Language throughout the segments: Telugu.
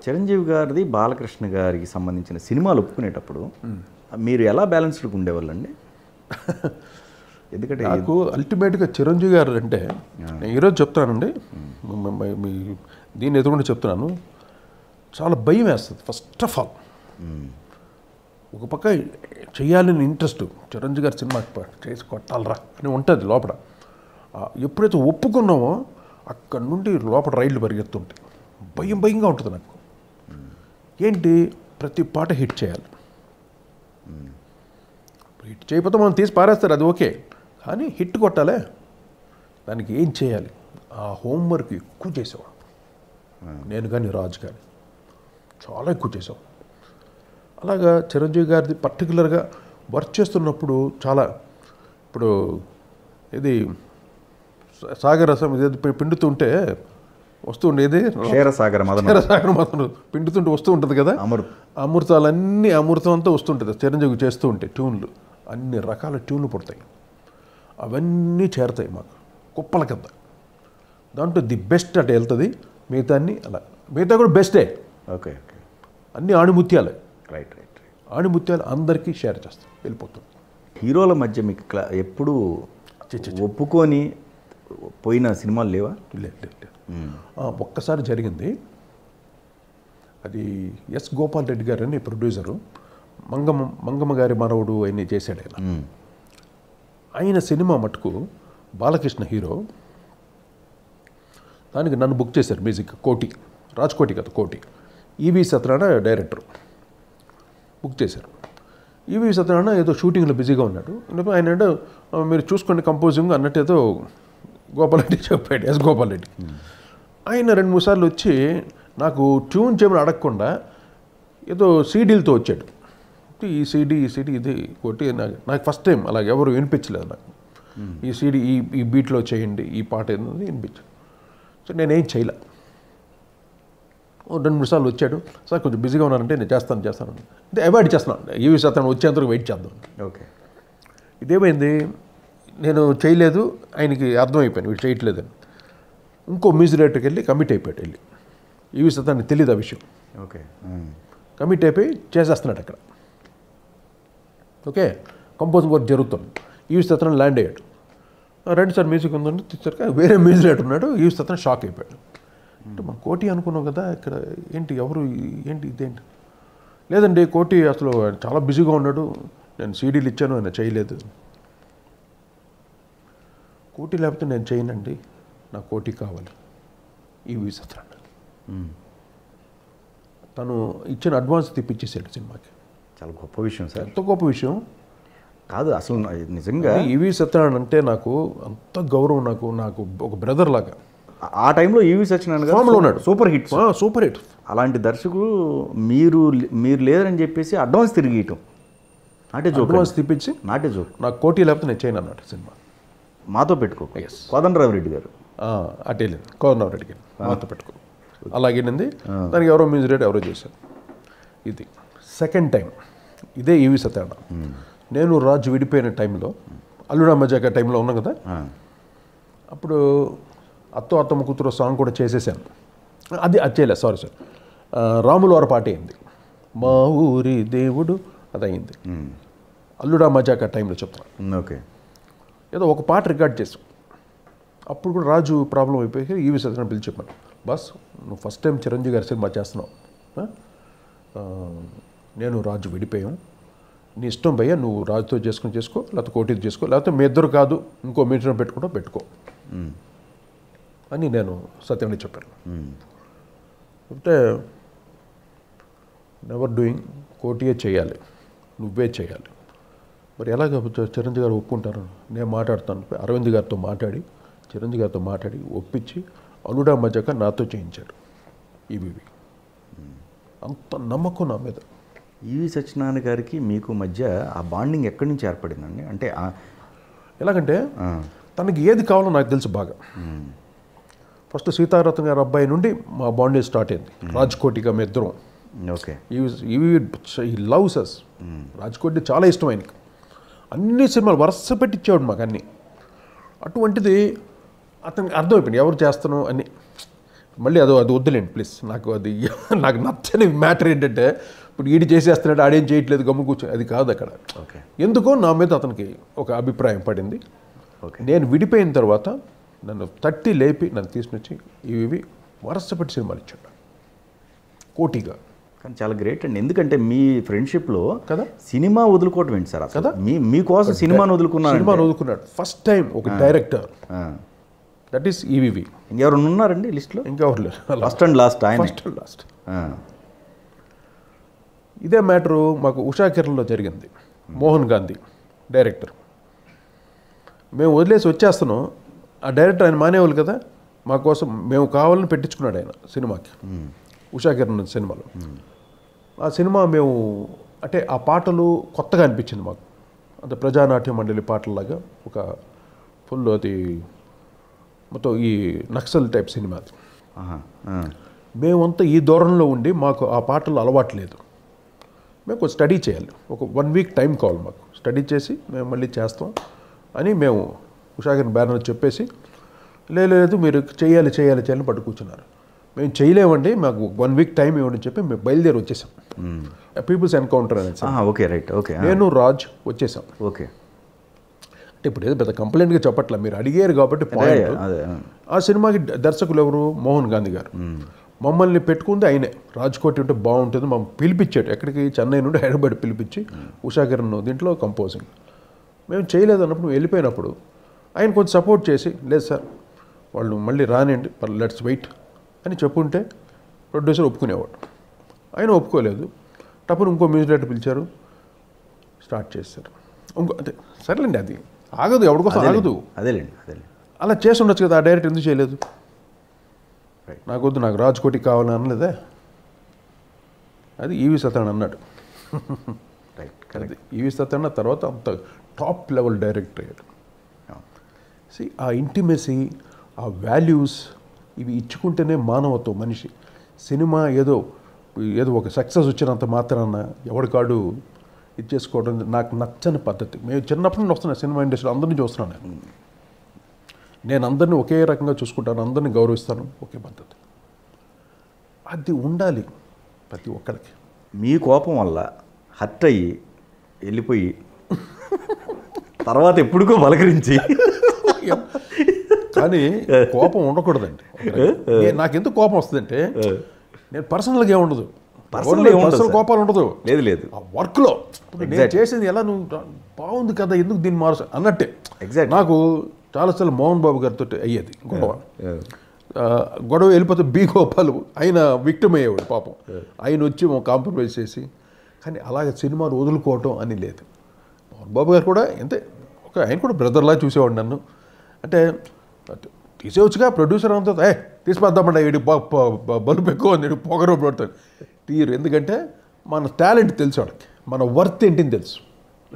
చిరంజీవి గారిది బాలకృష్ణ గారికి సంబంధించిన సినిమాలు ఒప్పుకునేటప్పుడు మీరు ఎలా బ్యాలెన్స్డ్గా ఉండేవాళ్ళండి? ఎందుకంటే నాకు అల్టిమేట్గా చిరంజీవి గారు అంటే నేను ఈరోజు చెప్తానండి, మీ దీన్ని ఎదుగుండా చెప్తున్నాను, చాలా భయం వేస్తుంది. ఫస్ట్ ఆఫ్ ఆల్ ఒక పక్క చేయాలని ఇంట్రెస్ట్, చిరంజీవి గారి సినిమా చేసి కొట్టాలరా అని ఉంటుంది లోపల. ఎప్పుడైతే ఒప్పుకున్నామో అక్కడ నుండి లోపల రైళ్లు పరిగెత్తుంటాయి. భయంగా ఉంటుంది నాకు. ఏంటి, ప్రతి పాట హిట్ చేయాలి. హిట్ చేయకపోతే మనం తీసి పారేస్తారు, అది ఓకే, కానీ హిట్ కొట్టాలే, దానికి ఏం చేయాలి, ఆ హోంవర్క్ ఎక్కువ చేసేవాడు నేను కానీ రాజు కానీ, చాలా ఎక్కువ చేసాం. అలాగా చిరంజీవి గారిది పర్టికులర్గా వర్క్ చేస్తున్నప్పుడు చాలా, ఇప్పుడు ఇది సాగరసం ఇది పిండుతుంటే వస్తూ ఉండేది, క్షీరసాగర మదన పిండుతుంటే వస్తూ ఉంటుంది కదా, అమృతాలన్నీ అమృతం అంతా వస్తుంటుంది చిరంజీవి చేస్తూ ఉంటే. ట్యూన్లు అన్ని రకాల ట్యూన్లు పుడతాయి, అవన్నీ చేరతాయి మాకు కుప్పల కింద. దాంట్లో ది బెస్ట్ అటు వెళ్తుంది, మిగతా అన్నీ అలా, మిగతా కూడా బెస్టే. ఓకే, అన్నీ ఆణిముత్యాలే. రైట్. ఆణిముత్యాలు అందరికీ షేర్ చేస్తాం, వెళ్ళిపోతుంది. హీరోల మధ్య మీకు ఎప్పుడు ఒప్పుకొని పోయిన సినిమాలు లేవా? లేదు. ఒక్కసారి జరిగింది. అది ఎస్ గోపాల్ రెడ్డి గారు అని ప్రొడ్యూసరు, మంగమ్మ గారి మనవడు ఆయన్ని చేశాడు. ఆయన సినిమా మటుకు బాలకృష్ణ హీరో, దానికి నన్ను బుక్ చేశారు మ్యూజిక్. రాజ్కోటి కదా, కోటి. ఈవి సత్యనారాయణ డైరెక్టర్ బుక్ చేశారు. ఈవి సత్యనారాయణ ఏదో షూటింగ్లో బిజీగా ఉన్నాడు. ఆయన అంటే మీరు చూసుకోండి కంపోజింగ్ అన్నట్టు ఏదో గోపాల్ రెడ్డి చెప్పాడు, ఎస్ గోపాల్ రెడ్డి. ఆయన 2-3 సార్లు వచ్చి నాకు ట్యూన్ చేయమని అడగకుండా ఏదో సీడీలతో వచ్చాడు. ఈ సీడీ ఇది కొట్టి నాకు ఫస్ట్ టైం అలాగ ఎవరు వినిపించలేదు నాకు. ఈ సీడీ ఈ బీట్లో చేయండి, ఈ పాట ఏంటది వినిపించాడు. సో నేనేం చేయలే. 2-3 సార్లు వచ్చాడు, సార్ కొంచెం బిజీగా ఉన్నానంటే నేను చేస్తాను అంటే అవాయిడ్ చేస్తున్నాను. ఈవి సత్యనారాయణ వచ్చేంతవరకు వెయిట్ చేద్దాం. ఓకే. ఇదేమైంది, నేను చేయలేదు, ఆయనకి అర్థమైపోయాను వీడు చేయట్లేదని. ఇంకో మ్యూజిక్ డైరెక్టర్కి వెళ్ళి కమిట్ అయిపోయాడు. వెళ్ళి ఈవి సత్యనారాయణ తెలియదు ఆ విషయం. ఓకే. కమిట్ అయిపోయి చేసేస్తున్నాడు అక్కడ. ఓకే, కంపోజింగ్ వర్క్ జరుగుతుంది. ఈవి సత్యనారాయణ ల్యాండ్ అయ్యాడు. రండి సార్ మ్యూజిక్ ఉందండి తీసాక వేరే మ్యూజిక్ డైరెక్టర్ ఉన్నాడు. ఈవి సత్యనారాయణ షాక్ అయిపోయాడు. అంటే మనం కోటి అనుకున్నాం కదా, ఇక్కడ ఏంటి ఎవరు ఏంటి ఇదేంటి, లేదండి కోటి అసలు చాలా బిజీగా ఉన్నాడు, నేను సీడీలు ఇచ్చాను ఆయన చేయలేదు. కోటి లేకపోతే నేను చేయనండి, నాకు కోటి కావాలి. ఈవి సత్యనారాయణ తను ఇచ్చిన అడ్వాన్స్ తెప్పించేసాడు సినిమాకి. చాలా గొప్ప విషయం సార్. ఎంత గొప్ప విషయం కాదు అసలు, నిజంగా ఈవి సత్యనారాయణ అంటే నాకు అంత గౌరవం. నాకు ఒక బ్రదర్ లాగా. ఆ టైంలో ఈవి సత్యనారాయణ గారు ఉన్నాడు, సూపర్ హిట్. అలాంటి దర్శకులు మీరు లేదని చెప్పేసి అడ్వాన్స్ తిరిగి ఇవ్వటం, అడ్వాన్స్ తెప్పించి నాటే జోక్. నాకు కోటి లేకపోతే నేను చేయను అన్నాడు సినిమా. మాతో పెట్టుకో. కోదండరామిరెడ్డి గారు అటే లేదు, కోదండరామిరెడ్డి గారు మాతో పెట్టుకో. అలాగేనంది. దానికి ఎవరో మ్యూజిక్ డైరెక్టర్ ఎవరో చేశారు. ఇది సెకండ్ టైం. ఇదే ఈవి సత్యనారాయణ. నేను రాజు విడిపోయిన టైంలో, అల్లుడా మజాకా టైంలో ఉన్నాం కదా, అప్పుడు అత్తమ్మ కూతురు సాంగ్ కూడా చేసేసాను. అది చేయలేదు, సారీ సార్. రాముల వారి పాట అయింది, మా ఊరి దేవుడు, అది అయింది. అల్లుడా మజాకా టైంలో చెప్తాను. ఓకే. ఏదో ఒక పాట రికార్డ్ చేసాం. అప్పుడు కూడా రాజు ప్రాబ్లం అయిపోయి ఈవి సత్యనారాయణ పిలిచి చెప్పాను, బస్ నువ్వు ఫస్ట్ టైం చిరంజీవి గారి సినిమా చేస్తున్నావు, నేను రాజు విడిపోయాం, నీ ఇష్టం భయ్యా, నువ్వు రాజుతో చేసుకో, లేకపోతే కోటితో చేసుకో, లేకపోతే మీ ఇద్దరు కాదు ఇంకో మీటర్ పెట్టుకో అని నేను సత్యనారాయణ చెప్పాను. అంటే నెవర్ డూయింగ్, కోటియే చేయాలి, నువ్వే చేయాలి. మరి ఎలాగ చిరంజీవి గారు ఒప్పుకుంటారు? నేను మాట్లాడతాను. అరవింద్ గారితో మాట్లాడి, చిరంజీవి గారితో మాట్లాడి ఒప్పించి అల్లుడా మజాకా నాతో చేయించాడు. ఇవి అంత నమ్మకం నా మీద. ఈవి సత్యనారాయణ గారికి మీకు మధ్య ఆ బాండింగ్ ఎక్కడి నుంచి ఏర్పడిందండి? అంటే ఎలాగంటే తనకి ఏది కావాలో నాకు తెలుసు బాగా. ఫస్ట్ సీతారత్న గారి అబ్బాయి నుండి మా బాండింగ్ స్టార్ట్ అయింది. రాజ్కోటిగా మీ ఇద్దరం. ఓకే. ఈ లవ్స్ అస్. రాజ్కోటి చాలా ఇష్టం ఆయనకి. అన్ని సినిమాలు వరుస పెట్టి ఇచ్చేవాడు మాకు అన్నీ. అటువంటిది అతనికి అర్థమైపోయింది ఎవరు చేస్తాను అని. మళ్ళీ అది వద్దులేండి ప్లీజ్. నాకు నచ్చని మ్యాటర్ ఏంటంటే ఇప్పుడు ఈడు చేసేస్తున్నాడు, ఆడేం చేయట్లేదు, గమ్ము కూర్చో, అది కాదు అక్కడ. ఎందుకో నా మీద అతనికి ఒక అభిప్రాయం పడింది. నేను విడిపోయిన తర్వాత నన్ను తట్టి లేపి నన్ను తీసుకొచ్చి ఇవి వరసపెట్టి సినిమాలు ఇచ్చాడు కోటిగా. కానీ చాలా గ్రేట్ అండి, ఎందుకంటే మీ ఫ్రెండ్షిప్లో కదా సినిమా వదులుకోవటం ఏంటి సార్ కదా, మీకోసం సినిమాను వదులుకున్నాడు ఫస్ట్ టైం ఒక డైరెక్టర్. That is EVV. ఇంకెవరు ఉన్నారండి లిస్ట్లో? ఇంకెవరు లేరు. ఫస్ట్ అండ్ లాస్ట్ ఆయన. First and last. ఇదే మ్యాటరు మాకు ఉషా కిరణ్లో జరిగింది. మోహన్ గాంధీ డైరెక్టర్. మేము వదిలేసి వచ్చేస్తున్నాం, ఆ డైరెక్టర్ ఆయన మానేవాళ్ళు కదా, మా కోసం మేము కావాలని పెట్టించుకున్నాడు ఆయన సినిమాకి, ఉషా కిరణ్ సినిమాలో. ఆ సినిమా మేము అంటే ఆ పాటలు కొత్తగా అనిపించింది మాకు, అంటే ప్రజానాట్య మండలి పాటల్లాగా ఒక ఫుల్ అది మొత్తం ఈ నక్సల్ టైప్ సినిమా అది. మేమంతా ఈ దూరంలో ఉండి మాకు ఆ పాటలు అలవాట్లేదు, మేము కొంచెం స్టడీ చేయాలి, ఒక 1 వీక్ టైం కావాలి మాకు, స్టడీ చేసి మేము మళ్ళీ చేస్తాం అని మేము ఉషాకిరణ్ బ్యానర్ చెప్పేసి, లేదు మీరు చేయాలి పట్టు కూర్చున్నారు. మేము చేయలేమండి, మాకు 1 వీక్ టైం ఇవ్వండి చెప్పి మేము బయలుదేరి వచ్చేసాం. పీపుల్స్ ఎన్కౌంటర్ అనేది. Okay right. ఓకే. నేను రాజ్ వచ్చేసాం. ఓకే. అంటే ఇప్పుడు ఏదో పెద్ద కంప్లైంట్గా చెప్పట్లా, మీరు అడిగారు కాబట్టి పాయింట్. ఆ సినిమాకి దర్శకులు ఎవరు? మోహన్ గాంధీ గారు. మమ్మల్ని పెట్టుకుంది ఆయనే, రాజ్కోటి ఉంటే బాగుంటుంది మమ్మల్ని పిలిపించాడు. ఎక్కడికి? చెన్నై నుండి హైదరాబాద్ పిలిపించి ఉషాకిరణ్ దీంట్లో కంపోజింగ్. మేము చేయలేదు అన్నప్పుడు, వెళ్ళిపోయినప్పుడు ఆయన కొంచెం సపోర్ట్ చేసి, లేదు సార్ వాళ్ళు మళ్ళీ రానివ్వండి, లెట్స్ వెయిట్ అని చెప్పుంటే ప్రొడ్యూసర్ ఒప్పుకునేవాడు. ఆయన ఒప్పుకోలేదు. తప్పని ఇంకో మ్యూజిక్ డైరెక్టర్ పిలిచారు, స్టార్ట్ చేశారు. అదే సరేలేండి, అది ఆగదు, ఎవరికోసం ఆగదు. అదేలేండి. అలా చేసి ఉండొచ్చు కదా, ఆ డైరెక్టర్ ఎందుకు చేయలేదు? నాకు వద్దు, నాకు రాజ్కోటి కావాలని అనలేదా? అది ఈవి సత్యనారాయణ అన్నాడు. ఈవి సత్యనారాయణ తర్వాత అంత టాప్ లెవెల్ డైరెక్టర్ అయ్యాడు. ఆ ఇంటిమెసీ, ఆ వాల్యూస్ ఇవి ఇచ్చుకుంటేనే మానవత్వం మనిషి. సినిమా ఏదో ఒక సక్సెస్ వచ్చినంత మాత్రాన ఎవరికాడు ఇది చేసుకోవడం నాకు నచ్చని పద్ధతి. మేము చిన్నప్పటి నుండి వస్తున్నాను సినిమా ఇండస్ట్రీ, అందరినీ చూస్తున్నాను నేను అందరినీ ఒకే రకంగా చూసుకుంటాను, అందరినీ గౌరవిస్తాను, ఒకే పద్ధతి. అది ఉండాలి ప్రతి ఒక్కరికి. మీ కోపం వల్ల హర్ట్ అయ్యి వెళ్ళిపోయి తర్వాత ఎప్పుడుకో బలకరించి కానీ కోపం ఉండకూడదండి. నాకెందుకు కోపం వస్తుందంటే, నేను పర్సనల్గా ఏముండదు, పర్సనల్ కోపాలు ఉండదు. లేదు ఆ వర్క్లో నేను చేసేది ఎలా, నువ్వు బాగుంది కదా ఎందుకు దీన్ని మారు అన్నట్టే. ఎగ్జాక్ట్. నాకు చాలాసార్లు మోహన్ బాబు గారితో అయ్యేది గొడవ వెళ్ళిపోతే బి గోపాలు ఆయన విక్టిమ్ అయ్యేవాడు పాపం. ఆయన వచ్చి కాంప్రమైజ్ చేసి, కానీ అలాగే సినిమాలు వదులుకోవటం అని లేదు. మోహన్ బాబు గారు కూడా అంతే, ఆయన కూడా బ్రదర్లా చూసేవాడు నన్ను. అంటే తీసేవచ్చుగా, ప్రొడ్యూసర్ అంతా తీసిపోద్దామంటే వీడి బలుపు ఎక్కువ ఉంది, పొగరు పడతాడు, తీరు. ఎందుకంటే మన టాలెంట్ తెలుసు వాడికి, మన వర్త్ ఏంటిని తెలుసు.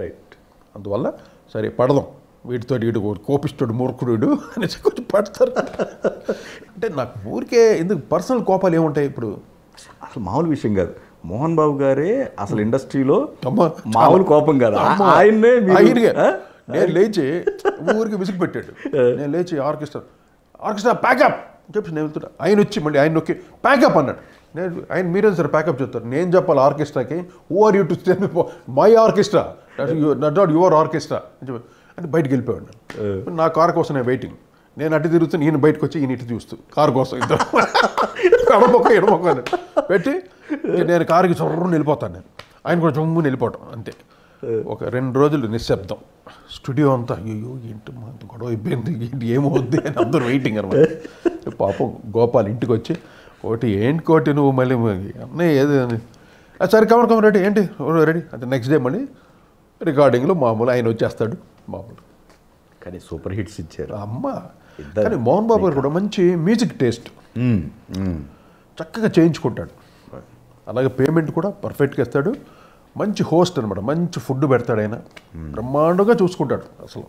రైట్. అందువల్ల సరే పడదాం, వీటితో వీడు కోపిస్తాడు మూర్ఖుడు అనేసి కొంచెం పడతారు. అంటే నాకు ఊరికే ఎందుకు పర్సనల్ కోపాలు ఏముంటాయి? ఇప్పుడు అసలు మామూలు విషయం కాదు, మోహన్ బాబు గారే అసలు ఇండస్ట్రీలో మామూలు కోపం కాదు. ఆయన్నే నేను లేచి ఊరికి విసిగి పెట్టాడు. నేను లేచి ఆర్కెస్ట్రా ప్యాకప్ చెప్పి నేను వెళ్తున్నా, ఆయన వచ్చి మళ్ళీ ఆయన నొక్కి ప్యాకప్ అన్నాడు. నేను ఆయన మీరే సార్ ప్యాకప్ చెప్తారు, నేను చెప్పాలి ఆర్కెస్ట్రాకి, who are you to stay my orchestra, not your orchestra అని చెప్పి అంటే బయటకు వెళ్ళిపోయాడు. నా కార్ కోసం నేను వెయిటింగ్, నేను అటు తిరుగుతూ ఈయన బయటకు వచ్చి ఈయన ఇటు చూస్తూ కారు కోసం ఇద్దరు ఎడమొక్క పెట్టి నేను కారుకి చొర్రని వెళ్ళిపోతాను. నేను ఆయన కూడా జమ్ముని వెళ్ళిపోవటం అంతే. ఒక 2 రోజులు నిశ్శబ్దం, స్టూడియో అంతా అయ్యో ఏంటి మా గొడవ అయిపోయింది, ఏంటి ఏమవుద్ది అని అందరూ వెయిటింగ్ అనమాట. పాపం గోపాల్ ఇంటికి వచ్చి కోటి నువ్వు మళ్ళీ అన్నయ్య ఏది అని, సరే కమర్ రెడీ ఏంటి రెడీ అంటే నెక్స్ట్ డే మళ్ళీ రికార్డింగ్లో మామూలు ఆయన వచ్చేస్తాడు మామూలు. కానీ సూపర్ హిట్స్ ఇచ్చారు అమ్మ. కానీ మోహన్ బాబు గారు కూడా మంచి మ్యూజిక్ టేస్ట్, చక్కగా చేయించుకుంటాడు. అలాగే పేమెంట్ కూడా పర్ఫెక్ట్గా ఇస్తాడు. మంచి హోస్ట్ అనమాట, మంచి ఫుడ్ పెడతాడు ఆయన, బ్రహ్మాండంగా చూసుకుంటాడు అసలు.